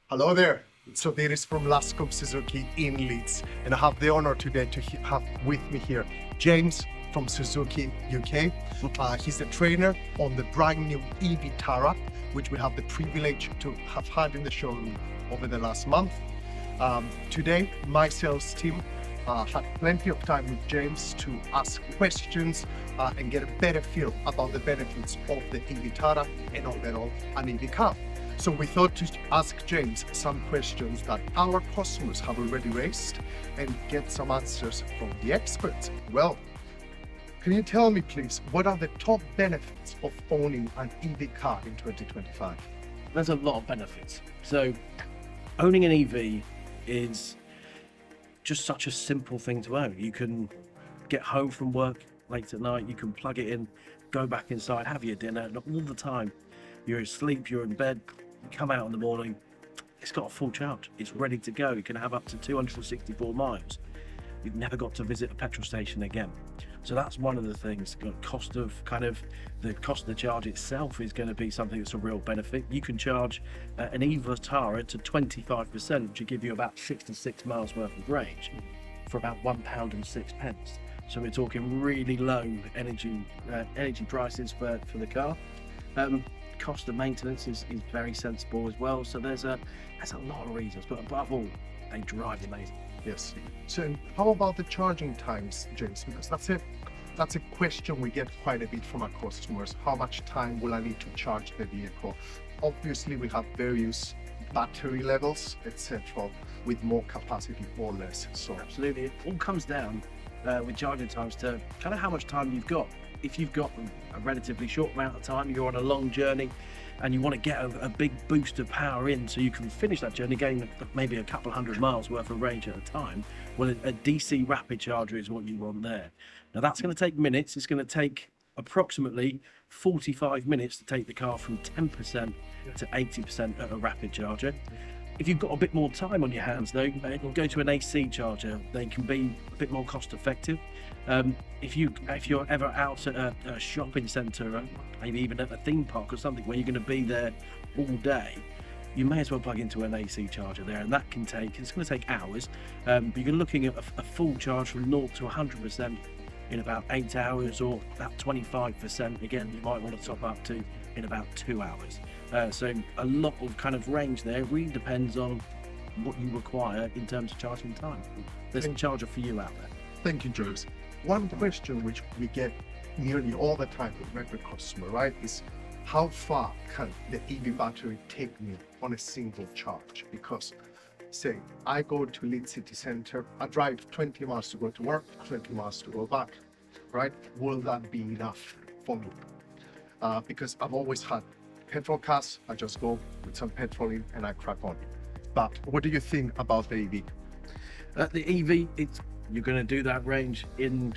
Hello there, it's Sotiris from Luscombe Suzuki in Leeds, and I have the honor today to have with me here James from Suzuki UK. He's the trainer on the brand new e-Vitara, which we have the privilege to have had in the showroom over the last month. Today, my sales team had plenty of time with James to ask questions and get a better feel about the benefits of the e-Vitara and overall an EV car. So we thought to ask James some questions that our customers have already raised and get some answers from the experts. Well, can you tell me please, what are the top benefits of owning an EV car in 2025? There's a lot of benefits. So owning an EV is just such a simple thing to own. You can get home from work late at night, you can plug it in, go back inside, have your dinner, and all the time you're asleep, you're in bed, you come out in the morning, it's got a full charge, it's ready to go. You can have up to 264 miles. You've never got to visit a petrol station again. So that's one of the things. The cost of the charge itself is going to be something that's a real benefit. You can charge an e-Vitara to 25%, which will give you about 66 miles worth of range for about £1.06. So we're talking really low energy prices for the car. Cost of maintenance is very sensible as well. So there's a lot of reasons, but above all, they drive amazing. Yes. So how about the charging times, James? Because that's a question we get quite a bit from our customers. How much time will I need to charge the vehicle? Obviously, we have various battery levels, etc., with more capacity or less. So absolutely, it all comes down with charging times to kind of how much time you've got. If you've got a relatively short amount of time, you're on a long journey and you want to get a big boost of power in so you can finish that journey going maybe a couple hundred miles worth of range at a time, well, a DC rapid charger is what you want there. Now that's going to take minutes. It's going to take approximately 45 minutes to take the car from 10% to 80% at a rapid charger. If you've got a bit more time on your hands though, go to an AC charger. They can be a bit more cost effective. If you're ever out at a shopping centre, maybe even at a theme park or something where you're going to be there all day, you may as well plug into an AC charger there, and it's going to take hours, but you're looking at a full charge from 0 to 100% in about 8 hours, or about 25%, again, you might want to top up to in about 2 hours. So a lot of kind of range there. It really depends on what you require in terms of charging time. There's a charger for you out there. thank you, James. One question which we get nearly all the time with regular customer, right, is how far can the EV battery take me on a single charge? Because say I go to Leeds city centre, I drive 20 miles to go to work, 20 miles to go back, right? Will that be enough for me? Because I've always had petrol cars, I just go with some petrol in and I crack on. But what do you think about the EV? The EV, you're going to do that range in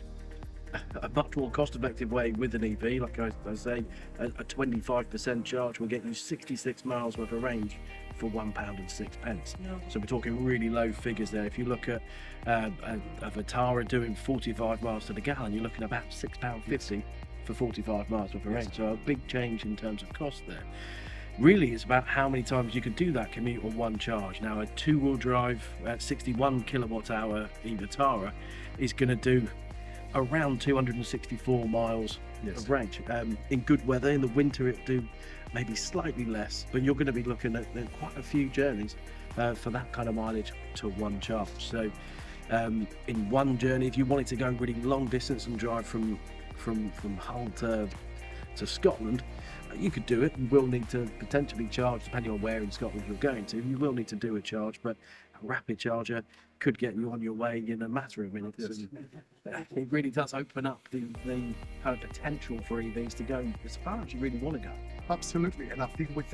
a much more cost-effective way with an EV. Like I say, a 25% charge will get you 66 miles worth of range for £1.06. So we're talking really low figures there. If you look at a Vitara doing 45 miles to the gallon, you're looking at about £6.50 for 45 miles worth of range. So a big change in terms of cost there. Really, it's about how many times you can do that commute on one charge. Now, a two-wheel drive 61 kilowatt hour e-Vitara is going to do around 264 miles of range. In good weather, in the winter, it'll do maybe slightly less, but you're going to be looking at quite a few journeys for that kind of mileage to one charge. So in one journey, if you wanted to go really long distance and drive from Hull to Scotland, you could do it. You will need to potentially charge, depending on where in Scotland you're going to. You will need to do a charge, but a rapid charger could get you on your way in a matter of minutes. Yes. And it really does open up the kind of potential for EVs to go as far as you really want to go. Absolutely, and I think with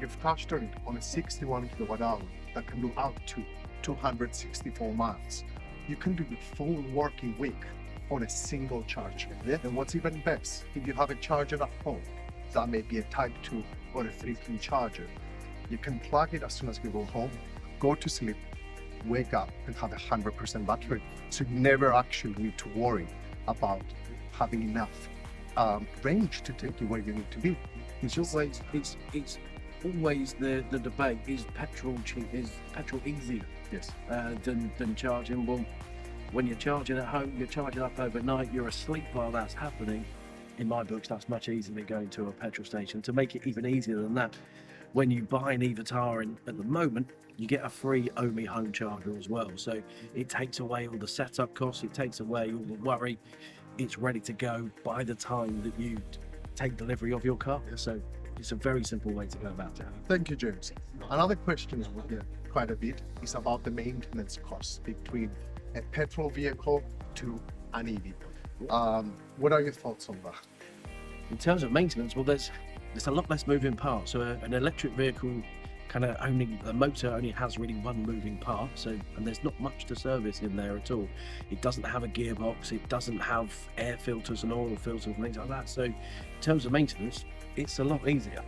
you've touched on it, on a 61 kilowatt hour that can do up to 264 miles. You can do the full working week on a single charger. And what's even best, if you have a charger at home, that may be a Type 2 or a 3-pin charger, you can plug it as soon as you go home, go to sleep, wake up and have 100% battery. So you never actually need to worry about having enough range to take you where you need to be. It's always, it's always the debate, is petrol cheap, is petrol easier Yes. than charging? Well, when you're charging at home, you're charging up overnight, you're asleep while that's happening. In my books, that's much easier than going to a petrol station. To make it even easier than that, when you buy an e-Vitara at the moment, you get a free OMI home charger as well. So it takes away all the setup costs, it takes away all the worry. It's ready to go by the time that you take delivery of your car. So it's a very simple way to go about it. Thank you, James. Another question I would get quite a bit is about the maintenance costs between a petrol vehicle to an EV. What are your thoughts on that? In terms of maintenance, well, there's a lot less moving parts. So an electric vehicle the motor only has really one moving part, and there's not much to service in there at all. It doesn't have a gearbox, it doesn't have air filters and oil filters and things like that. So in terms of maintenance, it's a lot easier.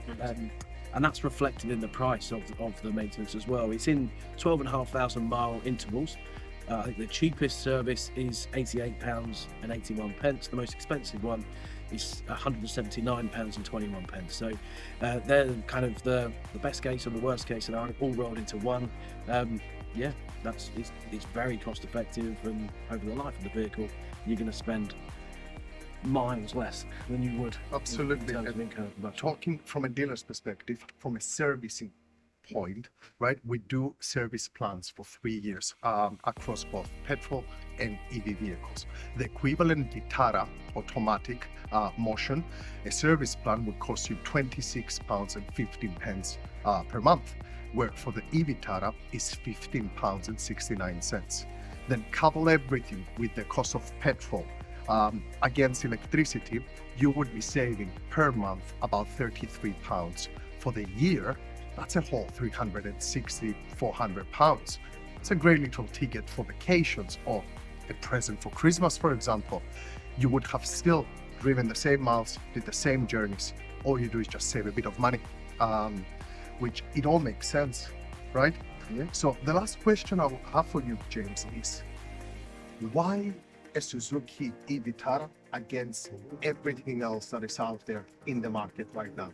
And that's reflected in the price of the maintenance as well. It's in 12,500 mile intervals. I think the cheapest service is £88.81. The most expensive one is £179.21. So they're kind of the best case and the worst case scenario all rolled into one. Yeah, it's very cost effective, and over the life of the vehicle, you're going to spend miles less than you would. Absolutely. In terms of incurred combustion. Talking from a dealer's perspective, from a servicing point, right? We do service plans for 3 years across both petrol and EV vehicles. The equivalent Vitara automatic motion, a service plan would cost you £26.15 per month, where for the e-Vitara is £15.69. Then couple everything with the cost of petrol against electricity, you would be saving per month about £33. For the year, that's a whole £360-400. It's a great little ticket for vacations or a present for Christmas, for example. You would have still driven the same miles, did the same journeys. All you do is just save a bit of money, which it all makes sense, right? Yeah. So the last question I will have for you, James, is why a Suzuki e-Vitara against everything else that is out there in the market right now?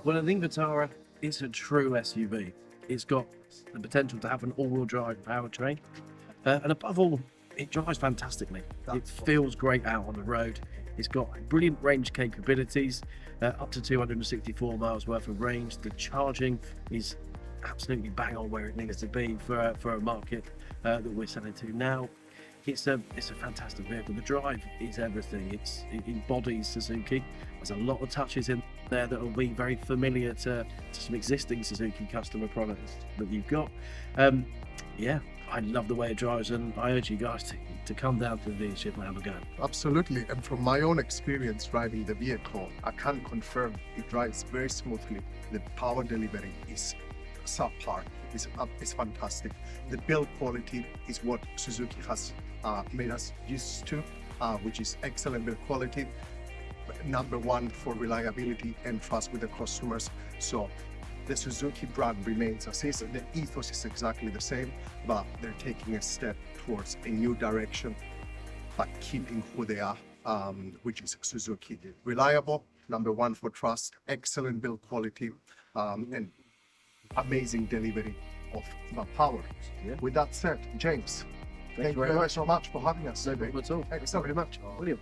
Well, I think Vitara is a true SUV. It's got the potential to have an all-wheel drive powertrain, and above all, it drives fantastically. It feels great out on the road. It's got brilliant range capabilities, up to 264 miles worth of range. The charging is absolutely bang on where it needs to be for a market that we're selling to now. It's a fantastic vehicle. The drive is everything. It embodies Suzuki. There's a lot of touches in there that will be very familiar to some existing Suzuki customer products that you've got. Yeah, I love the way it drives, and I urge you guys to come down to the dealership and have a go. Absolutely, and from my own experience driving the vehicle, I can confirm it drives very smoothly. The power delivery is subpar. It's fantastic. The build quality is what Suzuki has made us used to, which is excellent build quality. Number one for reliability and trust with the customers. So the Suzuki brand remains as is. The ethos is exactly the same, but they're taking a step towards a new direction, but keeping who they are, which is Suzuki. Reliable, number one for trust, excellent build quality, and amazing delivery of power. Yeah. With that said, James, thank you very much so much for having us. No problem at all. Excellent. Thank you very much. Brilliant.